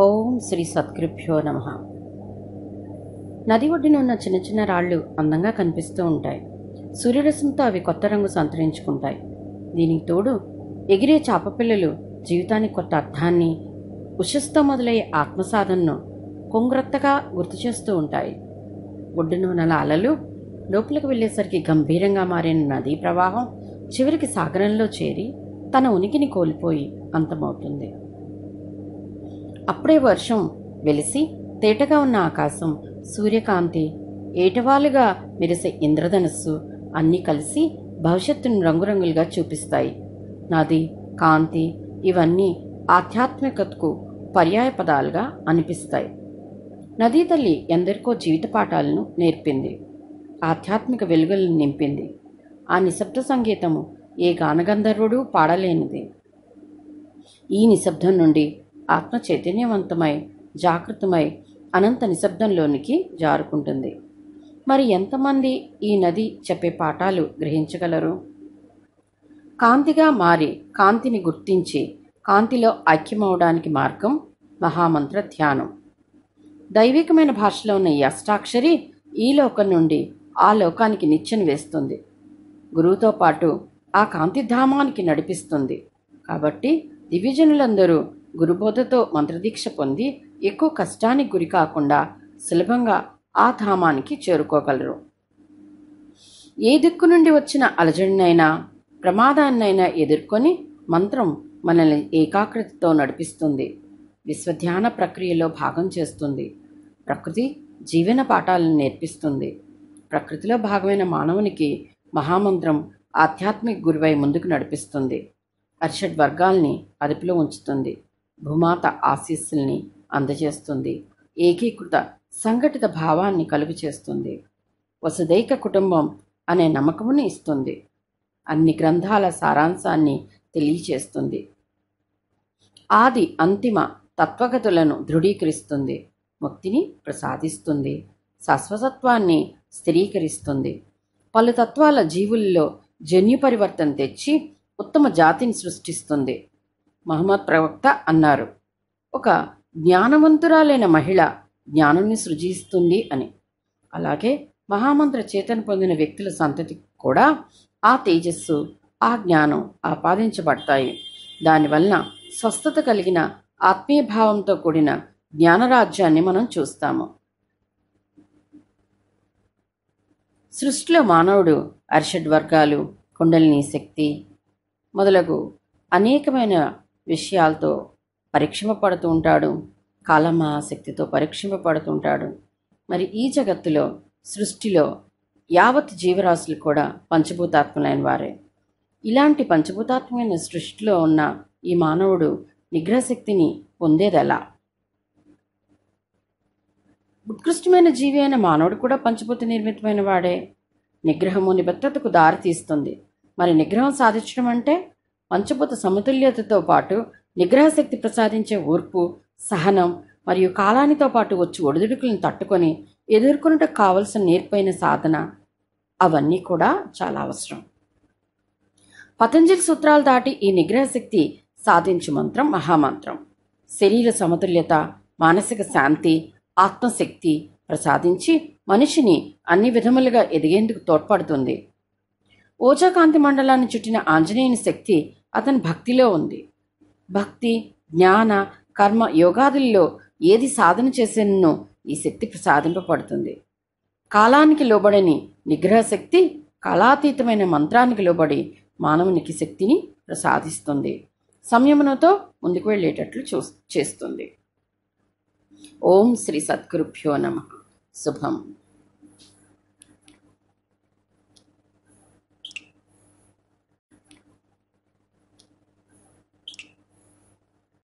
ఓం శ్రీ సద్గురుభ్యో నమః. నది ఒడ్డున ఉన్న చిన్న చిన్న రాళ్ళు అందంగా కనిపిస్తూ ఉంటాయి. సూర్యరశ్మితో అవి కొత్త రంగు సంతరించుకుంటాయి. దీనికి తోడు ఎగిరే చాపపిల్లలు జీవితానికి కొత్త అర్థాన్ని, ఉషస్తో మొదలయ్యే ఆత్మసాధనను కొంగ్రత్తగా గుర్తు చేస్తూ ఉంటాయి. ఒడ్డున ఉన్న అలలు లోపలికి వెళ్ళేసరికి గంభీరంగా మారిన నదీ ప్రవాహం చివరికి సాగరంలో చేరి తన ఉనికిని కోల్పోయి అంతమవుతుంది. అప్పుడే వర్షం వెలిసి తేటగా ఉన్న ఆకాశం, సూర్యకాంతి, ఏటవాలుగా మెరిసే ఇంద్రధనస్సు అన్నీ కలిసి భవిష్యత్తును రంగురంగులుగా చూపిస్తాయి. నది, కాంతి ఇవన్నీ ఆధ్యాత్మికతకు పర్యాయ పదాలుగా అనిపిస్తాయి. నదీ తల్లి ఎందరికో జీవిత పాఠాలను నేర్పింది, ఆధ్యాత్మిక వెలుగులను నింపింది. ఆ నిశ్శబ్ద సంగీతము ఏ గానగంధర్వుడు పాడలేనిది. ఈ నిశ్శబ్దం నుండి ఆత్మ చైతన్యవంతమై జాగృతమై అనంత నిశ్శబ్దంలోనికి జారుకుంటుంది. మరి ఎంతమంది ఈ నది చెప్పే పాఠాలు గ్రహించగలరు? కాంతిగా మారి కాంతిని గుర్తించి కాంతిలో ఐక్యమవడానికి మార్గం మహామంత్ర ధ్యానం. దైవికమైన భాషలో ఉన్న ఈ అష్టాక్షరి ఈ లోకం నుండి ఆ లోకానికి నిచ్చెన వేస్తుంది. గురువుతో పాటు ఆ కాంతిధామానికి నడిపిస్తుంది. కాబట్టి దివ్యజనులందరూ గురుబోధతో మంత్రదీక్ష పొంది ఎక్కువ కష్టానికి గురి కాకుండా సులభంగా ఆ ధామానికి చేరుకోగలరు. ఏ దిక్కు నుండి వచ్చిన అలజడినైనా ప్రమాదాన్నైనా ఎదుర్కొని మంత్రం మనల్ని ఏకాగ్రతతో నడిపిస్తుంది, విశ్వధ్యాన ప్రక్రియలో భాగం చేస్తుంది, ప్రకృతి జీవన పాఠాలను నేర్పిస్తుంది. ప్రకృతిలో భాగమైన మానవునికి మహామంత్రం ఆధ్యాత్మిక గురువై ముందుకు నడిపిస్తుంది, అర్షడ్ వర్గాల్ని అదుపులో ఉంచుతుంది, భూమాత ఆశీస్సుల్ని అందజేస్తుంది, ఏకీకృత సంఘటిత భావాన్ని కలుగు చేస్తుంది, వసుదైక కుటుంబం అనే నమ్మకముని ఇస్తుంది, అన్ని గ్రంథాల సారాంశాన్ని తెలియచేస్తుంది, ఆది అంతిమ తత్వగతులను దృఢీకరిస్తుంది, ముక్తిని ప్రసాదిస్తుంది, శాశ్వతత్వాన్ని స్థిరీకరిస్తుంది, పలు తత్వాల జీవుల్లో జన్యు పరివర్తన తెచ్చి ఉత్తమ జాతిని సృష్టిస్తుంది. మహమ్మద్ ప్రవక్త అన్నారు, ఒక జ్ఞానవంతురాలైన మహిళ జ్ఞానాన్ని సృజిస్తుంది అని. అలాగే మహామంత్ర చేతన పొందిన వ్యక్తుల సంతతి కూడా ఆ తేజస్సు, ఆ జ్ఞానం ఆపాదించబడతాయి. దానివలన స్వస్థత కలిగిన ఆత్మీయ భావంతో కూడిన జ్ఞానరాజ్యాన్ని మనం చూస్తాము. సృష్టిలో మానవుడు అర్షడ్ వర్గాలు, కుండలిని శక్తి మొదలగు అనేకమైన విషయాలతో పరీక్షింపబడుతూ ఉంటాడు. కాలమహాశక్తితో పరీక్షింపబడుతుంటాడు. మరి ఈ జగత్తులో, సృష్టిలో యావత్ జీవరాశులు కూడా పంచభూతాత్మలైన వారే. ఇలాంటి పంచభూతాత్మైన సృష్టిలో ఉన్న ఈ మానవుడు నిగ్రహశక్తిని పొందేదెలా? ఉత్కృష్టమైన జీవి అయిన మానవుడు కూడా పంచభూత నిర్మితమైన వాడే. నిగ్రహము నిబద్ధతకు దారి తీస్తుంది. మరి నిగ్రహం సాధించడం అంటే పంచభూత సమతుల్యతతో పాటు నిగ్రహశక్తి ప్రసాదించే ఓర్పు, సహనం మరియు కాలానితో పాటు వచ్చి ఒడిదుడుకులను తట్టుకొని ఎదుర్కొనుటకు కావలసిన నేర్పైన సాధన, అవన్నీ కూడా చాలా అవసరం. పతంజలి సూత్రాలు దాటి ఈ నిగ్రహశక్తి సాధించు మంత్రం మహామంత్రం. శరీర సమతుల్యత, మానసిక శాంతి, ఆత్మశక్తి ప్రసాదించి మనిషిని అన్ని విధములుగా ఎదిగేందుకు తోడ్పడుతుంది. ఓజాకాంతి మండలాన్ని చుట్టిన ఆంజనేయుని శక్తి అతని భక్తిలో ఉంది. భక్తి, జ్ఞాన, కర్మ, యోగాదుల్లో ఏది సాధన చేసేనో ఈ శక్తి ప్రసాదింపబడుతుంది. కాలానికి లోబడని నిగ్రహ శక్తి కాలాతీతమైన మంత్రానికి లోబడి మానవునికి శక్తిని ప్రసాదిస్తుంది, సంయమనంతో ముందుకు వెళ్ళేటట్లు చేస్తుంది. ఓం శ్రీ సద్గురుభ్యో నమః. శుభం.